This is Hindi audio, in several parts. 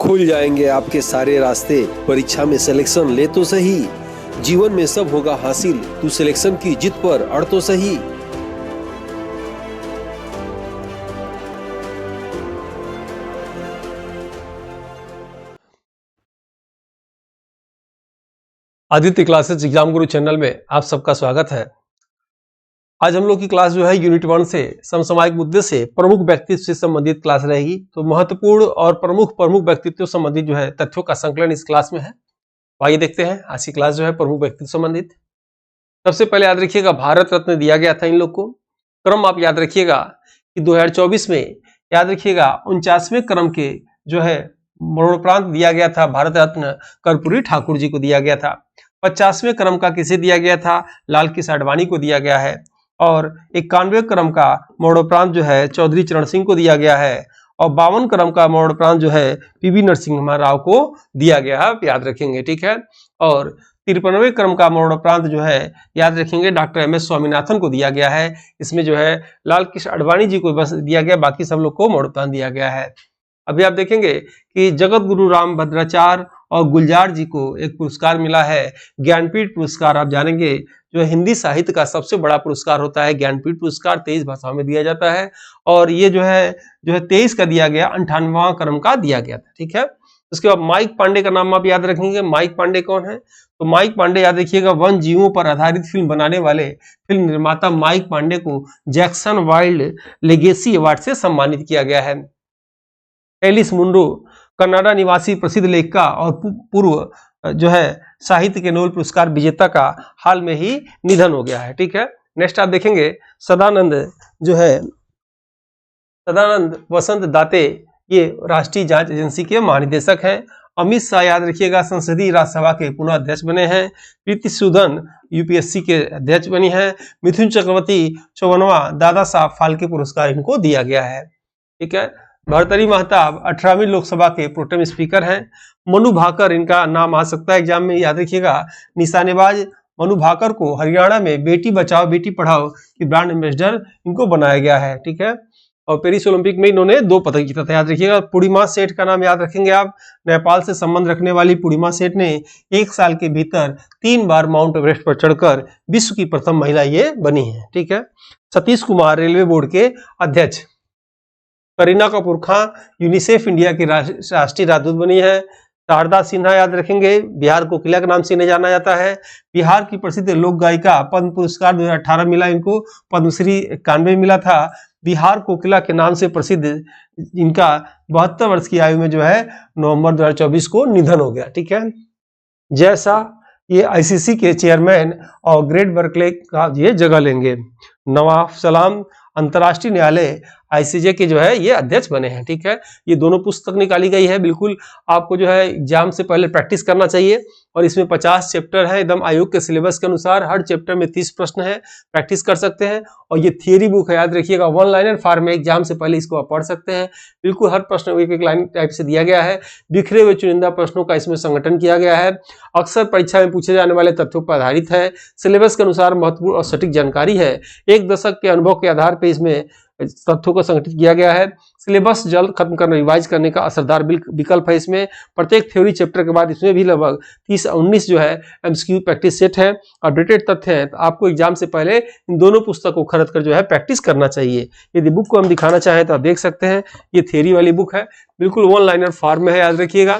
खुल जाएंगे आपके सारे रास्ते। परीक्षा में सिलेक्शन ले तो सही, जीवन में सब होगा हासिल। तू सिलेक्शन की जिद पर अड़ तो सही। आदित्य क्लासेस एग्जाम गुरु चैनल में आप सबका स्वागत है। आज हम लोग की क्लास जो है यूनिट 1 से समसामयिक मुद्दे से प्रमुख व्यक्तित्व से संबंधित क्लास रहेगी। तो महत्वपूर्ण और प्रमुख व्यक्तित्व संबंधित जो है तथ्यों का संकलन इस क्लास में है। तो आइए देखते हैं आज की क्लास जो है प्रमुख व्यक्तित्व संबंधित। सबसे पहले याद रखिएगा भारत रत्न दिया गया था इन लोग को। क्रम आप याद रखिएगा कि 2024 में याद रखिएगा 49वें क्रम के जो है मरणोपरांत दिया गया था भारत रत्न कर्पूरी ठाकुर जी को दिया गया था। 50वें क्रम का किसे दिया गया था? लाल कृष्ण आडवाणी को दिया गया है। और 91वें क्रम का मरणोपरांत जो है चौधरी चरण सिंह को दिया गया है। और 52 क्रम का मरणोपरांत जो है पीवी नरसिम्हा राव को दिया गया है, आप याद रखेंगे, ठीक है। और 53वें क्रम का मरणोपरांत जो है याद रखेंगे डॉक्टर एम.एस. स्वामीनाथन को दिया गया है। इसमें जो है लाल कृष्ण आडवाणी जी को बस दिया गया, बाकी सब लोग को मरणोपरांत दिया गया है। अभी आप देखेंगे कि जगत गुरु राम भद्राचार्य और गुलजार जी को एक पुरस्कार मिला है, ज्ञानपीठ पुरस्कार। आप जानेंगे जो हिंदी साहित्य का सबसे बड़ा पुरस्कार होता है ज्ञानपीठ पुरस्कार, 23 भाषाओं में दिया जाता है। और ये जो है 23 का दिया गया, 58वां क्रम का दिया गया था, ठीक है। उसके बाद माइक पांडे का नाम आप याद रखेंगे। माइक पांडे कौन है? तो माइक पांडे याद रखिएगा वन जीवों पर आधारित फिल्म बनाने वाले फिल्म निर्माता माइक पांडे को जैक्सन वाइल्ड लेगेसी अवार्ड से सम्मानित किया गया है। एलिस मुंडो कनाडा निवासी प्रसिद्ध लेखिका और पूर्व जो है साहित्य के नोबेल पुरस्कार विजेता का हाल में ही निधन हो गया है, ठीक है। नेक्स्ट आप देखेंगे सदानंद जो है सदानंद वसंत दाते, ये राष्ट्रीय जांच एजेंसी के महानिदेशक हैं। अमित शाह याद रखिएगा संसदीय राज्यसभा के पुनः अध्यक्ष बने हैं। प्रीति सूदन यूपीएससी के अध्यक्ष बनी है। मिथुन चक्रवर्ती 54वां दादा साहब फाल्के पुरस्कार इनको दिया गया है, ठीक है। भर्तृहरि महताब 18वीं लोकसभा के प्रोटेम स्पीकर हैं। मनु भाकर इनका नाम आ सकता है एग्जाम में, याद रखिएगा। निशानेबाज मनु भाकर को हरियाणा में बेटी बचाओ बेटी पढ़ाओ की ब्रांड एम्बेसडर इनको बनाया गया है, ठीक है। और पेरिस ओलंपिक में इन्होंने 2 पदक जीता था, याद रखिएगा। पूर्णिमा सेठ का नाम याद रखेंगे आप। नेपाल से संबंध रखने वाली पूर्णिमा सेठ ने 1 साल के भीतर 3 बार माउंट एवरेस्ट पर चढ़कर विश्व की प्रथम महिला ये बनी है, ठीक है। सतीश कुमार रेलवे बोर्ड के अध्यक्ष। करीना कपूर खां यूनिसेफ इंडिया की राष्ट्रीय राजदूत बनी है। शारदा सिन्हा याद रखेंगे, बिहार कोकिला के नाम से इन्हें जाना जाता है। बिहार की प्रसिद्ध लोक गायिका, पद्म पुरस्कार 2018 मिला इनको, पद्मश्री 91 मिला था। बिहार कोकिला के नाम से प्रसिद्ध इनका 72 वर्ष की आयु में जो है नवंबर 2024 को निधन हो गया, ठीक है। जैसा ये आईसीसी के चेयरमैन और ग्रेट बर्कले का ये जगह लेंगे। नवाब सलाम अंतर्राष्ट्रीय न्यायालय आईसीजे के जो है ये अध्यक्ष बने हैं, ठीक है। ये दोनों पुस्तक निकाली गई है, बिल्कुल आपको जो है एग्जाम से पहले प्रैक्टिस करना चाहिए। और इसमें 50 चैप्टर है, एकदम आयोग के सिलेबस के अनुसार। हर चैप्टर में 30 प्रश्न है, प्रैक्टिस कर सकते हैं। और ये थियरी बुक है, याद रखिएगा। 1 लाइनर फॉर्म में एग्जाम से पहले इसको आप पढ़ सकते हैं। बिल्कुल हर प्रश्न एक लाइन टाइप से दिया गया है। बिखरे हुए चुनिंदा प्रश्नों का इसमें संगठन किया गया है। अक्सर परीक्षा में पूछे जाने वाले तथ्यों पर आधारित है। सिलेबस के अनुसार महत्वपूर्ण और सटीक जानकारी है। 1 दशक के अनुभव के आधार पर इसमें तथ्यों को संगठित किया गया है। सिलेबस जल्द खत्म करना, रिवाइज करने का असरदार विकल्प है इसमें। प्रत्येक थ्योरी चैप्टर के बाद इसमें भी लगभग 30-19 जो है एमसीक्यू प्रैक्टिस सेट है, अपडेटेड तथ्य है। तो आपको एग्जाम से पहले इन दोनों पुस्तक को खरीद कर जो है प्रैक्टिस करना चाहिए। यदि बुक को हम दिखाना चाहें तो आप देख सकते हैं, ये थियरी वाली बुक है, बिल्कुल 1 लाइनर फॉर्म में है, याद रखिएगा।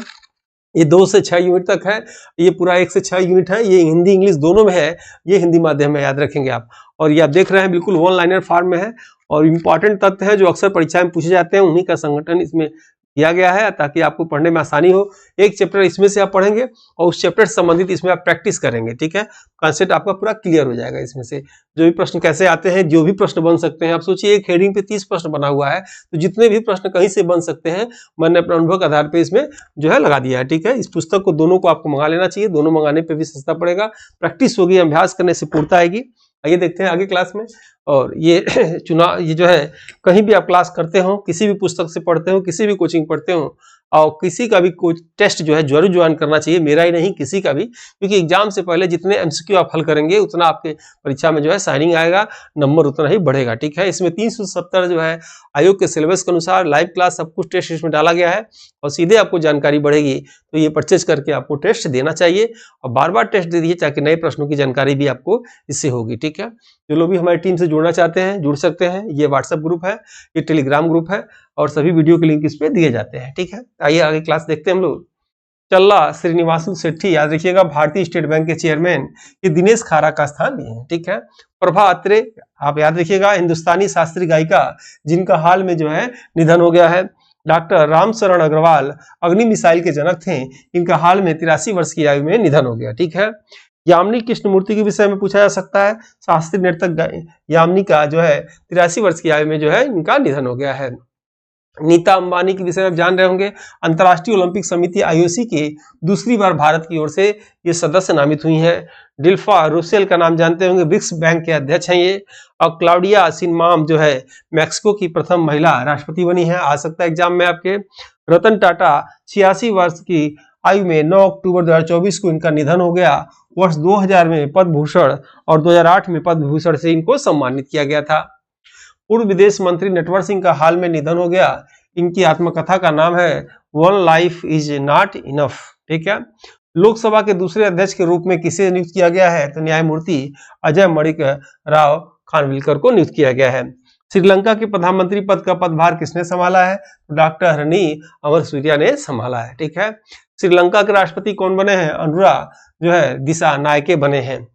ये 2 से 6 यूनिट तक है, ये पूरा 1 से 6 यूनिट है। ये हिंदी इंग्लिश दोनों में है, ये हिंदी माध्यम में, याद रखेंगे आप। और ये आप देख रहे हैं बिल्कुल 1 लाइनर फॉर्म में है। और इम्पॉर्टेंट तथ्य हैं जो अक्सर परीक्षा में पूछे जाते हैं, उन्हीं का संगठन इसमें दिया गया है ताकि आपको पढ़ने में आसानी हो। एक चैप्टर इसमें से आप पढ़ेंगे और उस चैप्टर से संबंधित इसमें आप प्रैक्टिस करेंगे, ठीक है। कॉन्सेप्ट आपका पूरा क्लियर हो जाएगा। इसमें से जो भी प्रश्न कैसे आते हैं, जो भी प्रश्न बन सकते हैं, आप सोचिए एक हेडिंग पे 30 प्रश्न बना हुआ है, तो जितने भी प्रश्न कहीं से बन सकते हैं मैंने अपने अनुभव के आधार पर इसमें जो है लगा दिया है, ठीक है। इस पुस्तक को दोनों को आपको मंगा लेना चाहिए, दोनों मंगाने पर भी सस्ता पड़ेगा। प्रैक्टिस होगी, अभ्यास करने से पूर्णता आएगी। आइए देखते हैं आगे क्लास में। और ये ये जो है कहीं भी आप क्लास करते हो, किसी भी पुस्तक से पढ़ते हो, किसी भी कोचिंग पढ़ते हो, और किसी का भी कोई टेस्ट जो है जरूर ज्वाइन करना चाहिए, मेरा ही नहीं किसी का भी, क्योंकि एग्जाम से पहले जितने एमसीक्यू आप हल करेंगे उतना आपके परीक्षा में जो है शाइनिंग आएगा, नंबर उतना ही बढ़ेगा। ठीक है, इसमें 370 जो है आयोग के सिलेबस के अनुसार लाइव क्लास सब कुछ टेस्ट इसमें डाला गया है और सीधे आपको जानकारी बढ़ेगी। तो ये परचेज करके आपको टेस्ट देना चाहिए और बार बार टेस्ट दे दीजिए ताकि नए प्रश्नों की जानकारी भी आपको इससे होगी। ठीक है, जो लोग भी हमारी टीम से जुड़ना चाहते हैं जुड़ सकते हैं। ये व्हाट्सएप ग्रुप है, ये टेलीग्राम ग्रुप है और सभी वीडियो के लिंक इस पे दिए जाते हैं। ठीक है, आइए आगे क्लास देखते हैं हम लोग। चल्ला श्रीनिवासन शेट्टी, याद रखिएगा भारतीय स्टेट बैंक के चेयरमैन, ये दिनेश खारा का स्थान लिए हैं। ठीक है, प्रभा अत्रे, आप याद रखिएगा हिंदुस्तानी शास्त्रीय गायिका जिनका हाल में जो है निधन हो गया है। डॉक्टर रामशरण अग्रवाल अग्नि मिसाइल के जनक थे, इनका हाल में 83 वर्ष की आयु में निधन हो गया। ठीक है, यामिनी कृष्णमूर्ति के विषय में पूछा जा सकता है, शास्त्रीय नर्तक यामिनी का जो है 83 वर्ष की आयु में जो है इनका निधन हो गया है। नीता अंबानी के विषय में आप जान रहे होंगे, अंतर्राष्ट्रीय ओलंपिक समिति आईओसी के दूसरी बार भारत की ओर से ये सदस्य नामित हुई हैं। डिल्फा रूसेल का नाम जानते होंगे, ब्रिक्स बैंक के अध्यक्ष हैं ये। और क्लाउडिया शिनबाम जो है मैक्सिको की प्रथम महिला राष्ट्रपति बनी है, आ सकता है एग्जाम में आपके। रतन टाटा 86 वर्ष की आयु में 9 अक्टूबर 2024 को इनका निधन हो गया। वर्ष 2000 में पद्म भूषण और 2008 में पद्म भूषण से इनको सम्मानित किया गया था। पूर्व विदेश मंत्री नटवर सिंह का हाल में निधन हो गया। इनकी आत्मकथा का नाम है one life is not enough. ठीक है, लोकसभा के दूसरे अध्यक्ष के रूप में किसे नियुक्त किया गया है, तो न्यायमूर्ति अजय मणिक राव खानविलकर को नियुक्त किया गया है। श्रीलंका के प्रधानमंत्री पद का पदभार किसने संभाला है, तो डॉक्टर हरनी अमरसूरिया ने संभाला है। ठीक है, श्रीलंका के राष्ट्रपति कौन बने हैं, अनुरा जो है दिशा नायके बने हैं।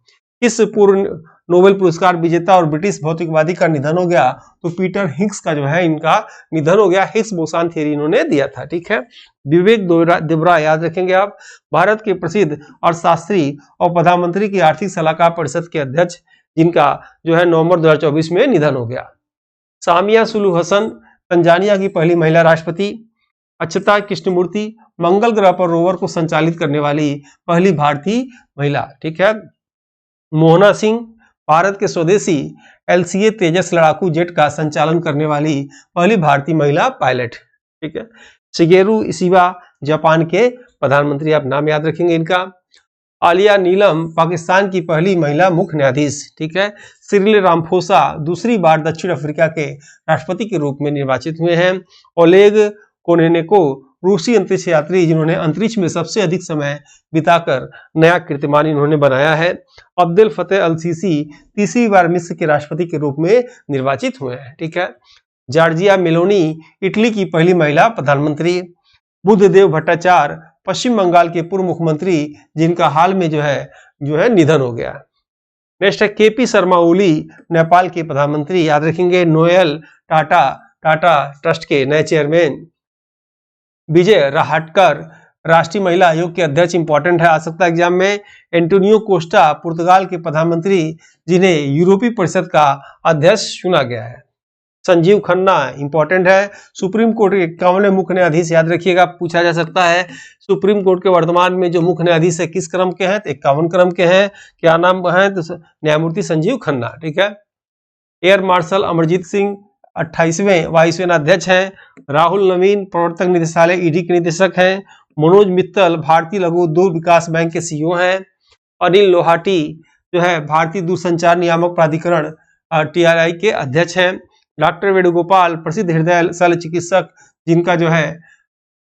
इस पूर्व नोबेल पुरस्कार विजेता और ब्रिटिश भौतिकवादी का निधन हो गया, तो पीटर हिग्स का जो है इनका निधन हो गया। हिग्स बोसान थ्योरी इन्होंने दिया था। ठीक है, विवेक देवरा, याद रखेंगे आप, भारत के प्रसिद्ध अर्थशास्त्री और प्रधानमंत्री की आर्थिक सलाहकार परिषद के अध्यक्ष, जिनका जो है नवंबर 2024 में निधन हो गया। सामिया सुलू हसन, तंजानिया की पहली महिला राष्ट्रपति। अक्षता कृष्णमूर्ति, मंगल ग्रह पर रोवर को संचालित करने वाली पहली भारतीय महिला। ठीक है, मोहना सिंह, भारत के स्वदेशी LCA तेजस लड़ाकू जेट का संचालन करने वाली पहली भारतीय महिला पायलट। ठीक है, शिगेरू इशिबा, जापान के प्रधानमंत्री, आप नाम याद रखेंगे इनका। आलिया नीलम, पाकिस्तान की पहली महिला मुख्य न्यायाधीश। ठीक है, सिरिल रामफोसा दूसरी बार दक्षिण अफ्रीका के राष्ट्रपति के रूप में निर्वाचित हुए हैं। ओलेग कोनेनेको, रूसी अंतरिक्ष यात्री जिन्होंने अंतरिक्ष में सबसे अधिक समय बिताकर नया कीर्तिमान इन्होंने बनाया है। अब्दुल फतेह अल सीसी तीसरी बार मिस्र के राष्ट्रपति के रूप में निर्वाचित हुए हैं। ठीक है, जॉर्जिया मेलोनी, इटली की पहली महिला प्रधानमंत्री। बुद्धदेव भट्टाचार्य, पश्चिम बंगाल के पूर्व मुख्यमंत्री, जिनका हाल में जो है निधन हो गया। नेक्स्ट है केपी शर्मा ओली, नेपाल के प्रधानमंत्री, याद रखेंगे। नोएल टाटा ट्रस्ट के नए चेयरमैन। विजय राहटकर, राष्ट्रीय महिला आयोग के अध्यक्ष, इंपॉर्टेंट है, आ सकता है एग्जाम में। एंटोनियो कोस्टा, पुर्तगाल के प्रधानमंत्री, जिन्हें यूरोपीय परिषद का अध्यक्ष चुना गया है। संजीव खन्ना, इंपॉर्टेंट है, सुप्रीम कोर्ट के 51वें मुख्य न्यायाधीश, याद रखिएगा, पूछा जा सकता है। सुप्रीम कोर्ट के वर्तमान में जो मुख्य न्यायाधीश है किस क्रम के हैं, तो 51 क्रम के हैं। क्या नाम है, तो न्यायमूर्ति संजीव खन्ना। ठीक है, एयर मार्शल अमरजीत सिंह 28वें वायुसेना अध्यक्ष हैं। राहुल नवीन, प्रवर्तक निदेशालय ईडी के निदेशक हैं। मनोज मित्तल, भारतीय लघु उद्योग विकास बैंक के सीईओ हैं। अनिल लोहाटी जो है भारतीय दूरसंचार नियामक प्राधिकरण TRI के अध्यक्ष हैं। डॉक्टर वेणुगोपाल, प्रसिद्ध हृदय शल्य चिकित्सक, जिनका जो है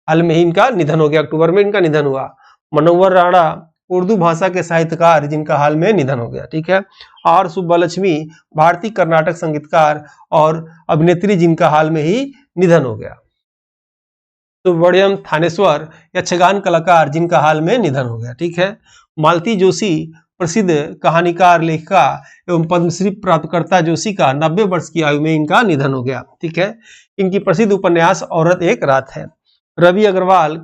हाल में ही इनका निधन हो गया, अक्टूबर में इनका निधन हुआ। मनोहर राणा, उर्दू भाषा के साहित्यकार, जिनका हाल में निधन हो गया। ठीक है, आर सुब्बालक्ष्मी, भारतीय कर्नाटक संगीतकार और अभिनेत्री, जिनका हाल में ही निधन हो गया। सुब्रमण्यम थानेश्वर, यक्षगान कलाकार, जिनका हाल में निधन हो गया। ठीक है, मालती जोशी, प्रसिद्ध कहानीकार, लेखिका एवं पद्मश्री प्राप्तकर्ता जोशी का 90 वर्ष की आयु में इनका निधन हो गया। ठीक है, इनकी प्रसिद्ध उपन्यास औरत एक रात है। रवि अग्रवाल,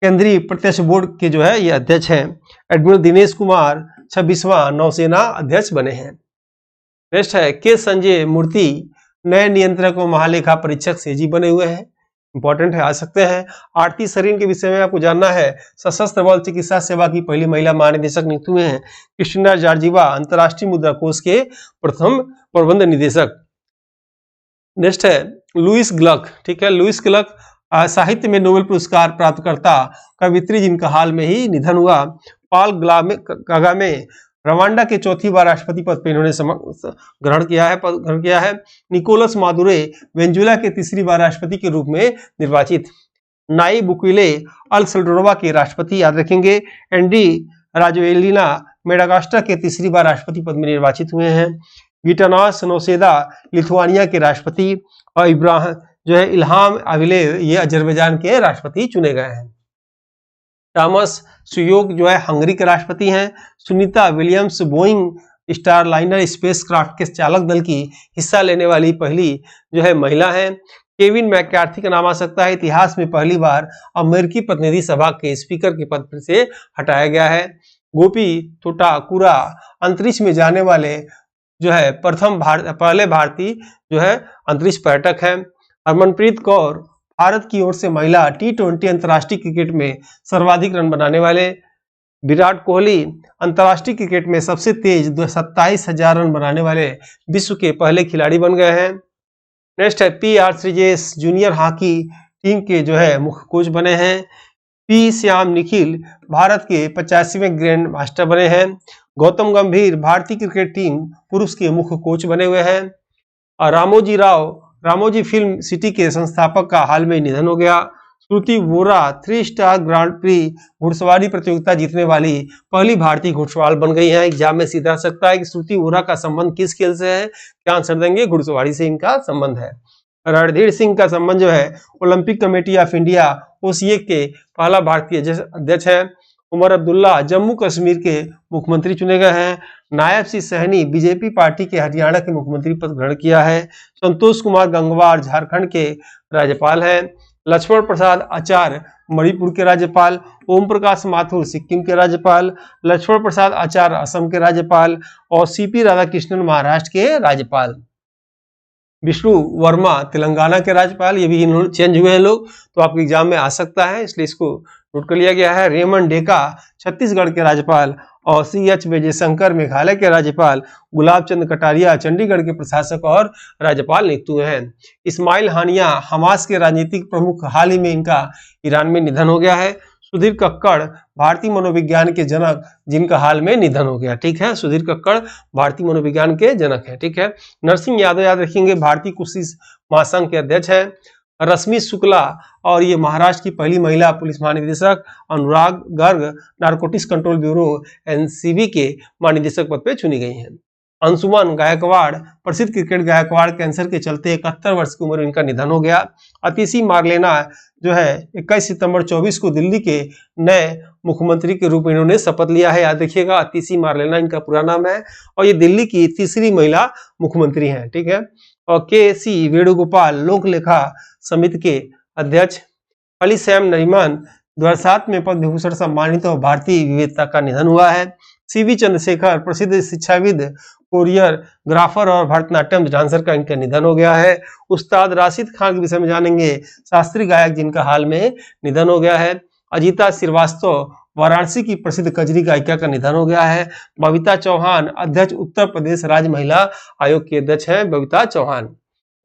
केंद्रीय प्रत्यक्ष बोर्ड के जो है ये अध्यक्ष हैं। एडमिरल दिनेश कुमार 26वां नौसेना अध्यक्ष बने हैं। नेक्स्ट है के संजय मूर्ति, नए नियंत्रक व महालेखा परीक्षक CAG बने हुए हैं। इंपॉर्टेंट है, आ सकते हैं। आरती सरीन के विषय में आपको जानना है। सशस्त्र बल चिकित्सा सेवा की पहली महिला महानिदेशक नियुक्त हुए हैं क्रिस्टिना जॉर्जिवा, अंतर्राष्ट्रीय मुद्रा कोष के प्रथम प्रबंध निदेशक। नेक्स्ट है लुइस ग्लक, ठीक है, लुइस ग्लक साहित्य में नोबेल पुरस्कार प्राप्तकर्ता कवित्री जिनका हाल में ही निधन हुआ। पॉल कागामे रवांडा के चौथी बार राष्ट्रपति पद पर इन्होंने ग्रहण किया है। निकोलस मादुरे वेनेजुएला के तीसरी बार राष्ट्रपति के रूप में निर्वाचित। नाई बुकेले अल सल्वाडोर के राष्ट्रपति, याद रखेंगे। एंडी राजोएलिना मेडागास्कर के तीसरी बार राष्ट्रपति पद में निर्वाचित हुए हैं। गिटानास नौसेदा लिथुआनिया के राष्ट्रपति और इल्हाम अलियेव ये अजरबैजान के राष्ट्रपति चुने गए हैं। टॉमस सुयोग हंगरी के राष्ट्रपति हैं। Sunita Williams Boeing Starliner spacecraft के चालक दल की हिस्सा लेने वाली पहली महिला हैं। केविन मैककार्थी का नाम आ सकता है। इतिहास में पहली बार अमेरिकी प्रतिनिधि सभा के स्पीकर के पद से हटाया गया है। गोपी थोटाकुरा अंतरिक्ष में जाने वाले पहले भारतीय अंतरिक्ष पर्यटक हैं। हरमनप्रीत कौर भारत की ओर से महिला T20 अंतर्राष्ट्रीय क्रिकेट में सर्वाधिक रन बनाने वाले। विराट कोहली अंतर्राष्ट्रीय क्रिकेट में सबसे तेज 27,000 रन बनाने वाले विश्व के पहले खिलाड़ी बन गए हैं। नेक्स्ट है PR Sreejesh junior hockey team के मुख्य कोच बने हैं। P श्याम निखिल भारत के 85वें ग्रैंड मास्टर बने हैं। गौतम गंभीर भारतीय क्रिकेट टीम पुरुष के मुख्य कोच बने हुए हैं। और रामोजी फिल्म सिटी के संस्थापक का हाल में निधन हो गया। श्रुति वोरा 3 स्टार ग्रांड प्री घुड़सवारी प्रतियोगिता जीतने वाली पहली भारतीय घुड़सवार बन गई है। एग्जाम में सीधा सकता है कि श्रुति वोरा का संबंध किस खेल से है, क्या आंसर देंगे, घुड़सवारी से इनका संबंध है। रणधीर सिंह का संबंध Olympic committee of India OCA के पहला भारतीय अध्यक्ष है। उमर अब्दुल्ला जम्मू कश्मीर के मुख्यमंत्री चुने गए हैं। नायब सिंह सहनी बीजेपी पार्टी के हरियाणा के मुख्यमंत्री पद ग्रहण किया है। संतोष कुमार गंगवार झारखंड के राज्यपाल हैं। लक्ष्मण प्रसाद आचार्य मणिपुर के राज्यपाल। ओम प्रकाश माथुर सिक्किम के राज्यपाल। लक्ष्मण प्रसाद आचार्य असम के राज्यपाल। और CP राधाकृष्णन महाराष्ट्र के राज्यपाल। विष्णु वर्मा तेलंगाना के राज्यपाल, ये भी इन्होंने चेंज हुए हैं लोग, तो आपके एग्जाम में आ सकता है, इसलिए इसको नोट कर लिया गया है। रेमन डेका छत्तीसगढ़ के राज्यपाल। और CH विजयशंकर मेघालय के राज्यपाल। गुलाब चंद कटारिया चंडीगढ़ के प्रशासक और राज्यपाल नियुक्त हुए हैं। इस्माइल हानिया हमास के राजनीतिक प्रमुख, हाल ही में इनका ईरान में निधन हो गया है। सुधीर कक्कड़ भारतीय मनोविज्ञान के जनक, जिनका हाल में निधन हो गया, ठीक है। सुधीर कक्कड़ भारतीय मनोविज्ञान के जनक है, ठीक है। नरसिंह यादव, याद रखेंगे, भारतीय कुश्ती महासंघ के अध्यक्ष हैं। रश्मि शुक्ला और ये महाराष्ट्र की पहली महिला पुलिस महानिदेशक। Anurag Garg narcotics control bureau NCB के महानिदेशक पद पे चुनी गई हैं। अंशुमन गायकवाड़ प्रसिद्ध क्रिकेट गायकवाड़ कैंसर के चलते 71 वर्ष की उम्र में इनका निधन हो गया। अतिशी मार्लेना 21 सितंबर 24 को दिल्ली के नए मुख्यमंत्री के रूप में इन्होंने शपथ लिया है। याद रखिएगा, अतिशी मार्लेना इनका पूरा नाम है और ये दिल्ली की तीसरी महिला मुख्यमंत्री हैं, ठीक है। और KC वेणुगोपाल लोक लेखा समिति के अध्यक्ष। अली सैम नरीमान 2007 में पद्म विभूषण सम्मानित और भारतीय विविधता का निधन हुआ है। CV चंद्रशेखर प्रसिद्ध शिक्षाविद, कोरियोग्राफर और भरतनाट्यम डांसर का इनका निधन हो गया है। उस्ताद राशिद खान के विषय में जानेंगे, शास्त्रीय गायक जिनका हाल में निधन हो गया है। अजिता श्रीवास्तव वाराणसी की प्रसिद्ध कजरी गायिका का निधन हो गया है। बबीता चौहान अध्यक्ष, उत्तर प्रदेश राज्य महिला आयोग की अध्यक्ष हैं बबीता चौहान।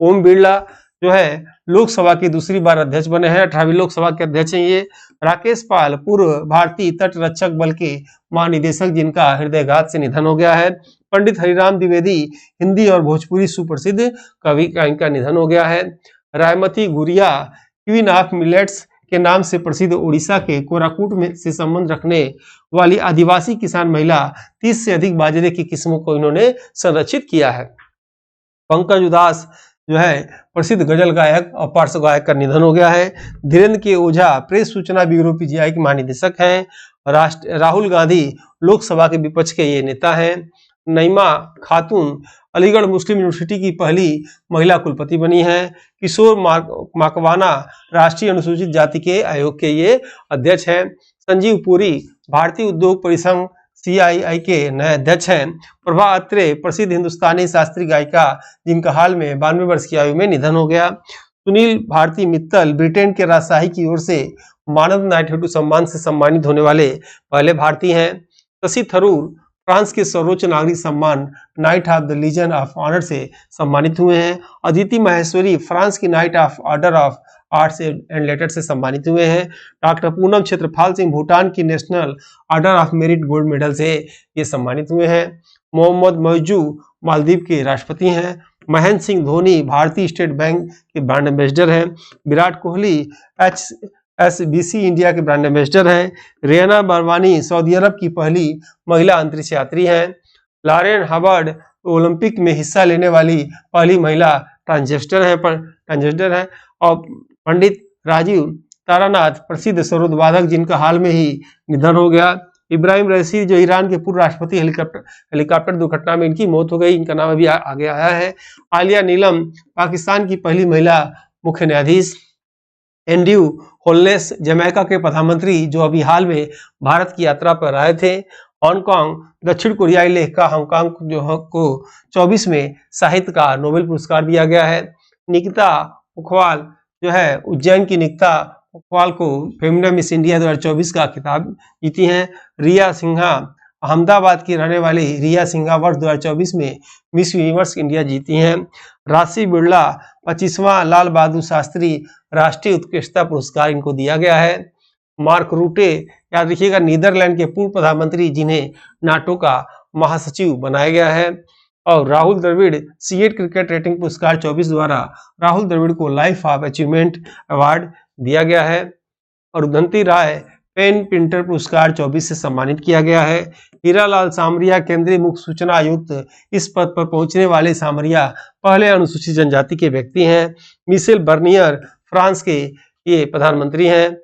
ओम बिरला लोकसभा की दूसरी बार अध्यक्ष बने हैं, 18वीं लोकसभा के अध्यक्ष हैं ये। राकेश पाल पूर्व भारतीय तट रक्षक बल के महानिदेशक, जिनका हृदयघात से निधन हो गया है। पंडित हरिराम द्विवेदी हिंदी और भोजपुरी सुप्रसिद्ध कवि का इनका निधन हो गया है। रायमती गुरिया क्वीन ऑफ मिलेट्स के नाम से प्रसिद्ध उड़ीसा के कोरापुट में से संबंध रखने वाली आदिवासी किसान महिला, 30 से अधिक बाजरे की किस्मों को इन्होंने संरक्षित किया है। पंकज उदास प्रसिद्ध गजल गायक और पार्श्व गायक का निधन हो गया है। धीरेन्द्र के ओझा प्रेस सूचना ब्यूरो PGI के महानिदेशक हैं। राहुल गांधी लोकसभा के विपक्ष के ये नेता हैं। नईमा खातून अलीगढ़ मुस्लिम यूनिवर्सिटी की पहली महिला कुलपति बनी हैं। किशोर माकवाना राष्ट्रीय अनुसूचित जाति के आयोग के ये अध्यक्ष हैं। संजीव पुरी भारतीय उद्योग परिसंघ CII के नए अध्यक्ष हैं। प्रभा अत्रे प्रसिद्ध हिंदुस्तानी शास्त्रीय गायिका, जिनका हाल में 92 वर्ष की आयु में निधन हो गया। सुनील भारती मित्तल ब्रिटेन के राजशाही की ओर से मानद नाइटहुड सम्मान से सम्मानित होने वाले पहले भारतीय हैं। शशि थरूर फ्रांस के सर्वोच्च नागरिक सम्मान Knight of the Legion of Honour से सम्मानित हुए हैं। अदिति माहेश्वरी फ्रांस की Knight of Order of Arts and Letters से सम्मानित हुए हैं। डॉक्टर पूनम क्षेत्रपाल सिंह भूटान की National Order of Merit gold medal से ये सम्मानित हुए हैं। मोहम्मद मौजू मालदीव के राष्ट्रपति हैं। महेंद्र सिंह धोनी भारतीय स्टेट बैंक के ब्रांड एम्बेसडर हैं। विराट कोहली HSBC इंडिया के ब्रांड एम्बेसडर हैं। रियाना बरवानी सऊदी अरब की पहली महिला अंतरिक्ष यात्री हैं। लॉरेन हबर्ड ओलंपिक में हिस्सा लेने वाली पहली महिला ट्रांसजेंडर है। और पंडित राजीव तारानाथ प्रसिद्ध सरोदवादक जिनका हाल में ही निधन हो गया। इब्राहिम रईसी जो ईरान के पूर्व राष्ट्रपति हेलीकॉप्टर दुर्घटना में इनकी मौत हो गई, इनका नाम अभी आगे आया है। आलिया नीलम पाकिस्तान की पहली महिला मुख्य न्यायाधीश। एंड्रयू होलनेस जमैका के प्रधानमंत्री जो अभी हाल में भारत की यात्रा पर आए थे। हांगकांग दक्षिण कोरियाई लेखिका हांगकांग जो को 24 में साहित्य का नोबेल पुरस्कार दिया गया है। निकिता उखवाल जो है उज्जैन की निकिता उखवाल को फेमिना मिस इंडिया 2024 का खिताब जीती हैं। रिया सिन्हा अहमदाबाद की रहने वाली रिया सिन्हा वर्ष 2024 में मिस यूनिवर्स इंडिया जीती हैं। राशि बिरला 25वां लाल बहादुर शास्त्री राष्ट्रीय उत्कृष्टता पुरस्कार इनको दिया गया है। मार्क रूटे याद रखिएगा नीदरलैंड के पूर्व प्रधानमंत्री जिन्हें नाटो का महासचिव बनाया गया है। और राहुल द्रविड़ सीएट क्रिकेट रेटिंग पुरस्कार 24 द्वारा राहुल द्रविड़ को लाइफ ऑफ अचीवमेंट अवार्ड दिया गया है। और उदंती राय पेन प्रिंटर पुरस्कार 24 से सम्मानित किया गया है। हीरालाल सामरिया केंद्रीय मुख्य सूचना आयुक्त इस पद पर पहुंचने वाले सामरिया पहले अनुसूचित जनजाति के व्यक्ति हैं। मिशेल बर्नियर फ्रांस के ये प्रधानमंत्री हैं।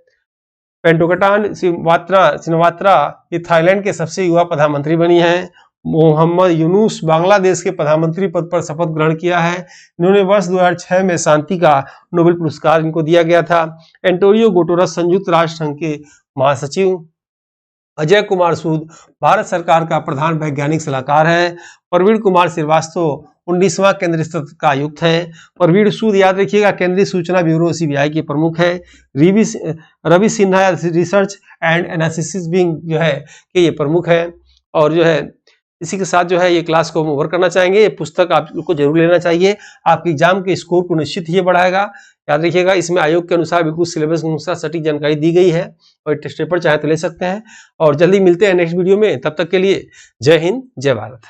पेंटोकटान सिनवात्रा ये थाईलैंड के सबसे युवा प्रधानमंत्री बनी हैं। मोहम्मद यूनुस बांग्लादेश के प्रधानमंत्री पद पर शपथ ग्रहण किया है। इन्होंने वर्ष 2006 में शांति का नोबेल पुरस्कार इनको दिया गया था। एंटोनियो गुटेरेस संयुक्त राष्ट्र संघ के महासचिव। अजय कुमार सूद भारत सरकार का प्रधान वैज्ञानिक सलाहकार है। प्रवीण कुमार श्रीवास्तव 19वां केंद्रीय सतत का आयुक्त है। प्रवीण सूद याद रखिएगा केंद्रीय सूचना ब्यूरो CBI के प्रमुख है। Ravi Sinha research and analysis wing जो है कि ये प्रमुख है। और जो है इसी के साथ जो है ये क्लास को हम ओवर करना चाहेंगे। ये पुस्तक आप लोग को जरूर लेना चाहिए, आपके एग्जाम के स्कोर को निश्चित ही बढ़ाएगा। याद रखिएगा इसमें आयोग के अनुसार बिल्कुल सिलेबस के अनुसार सटीक जानकारी दी गई है और टेस्ट पेपर चाहे तो ले सकते हैं। और जल्दी मिलते हैं नेक्स्ट वीडियो में, तब तक के लिए जय हिंद जय भारत।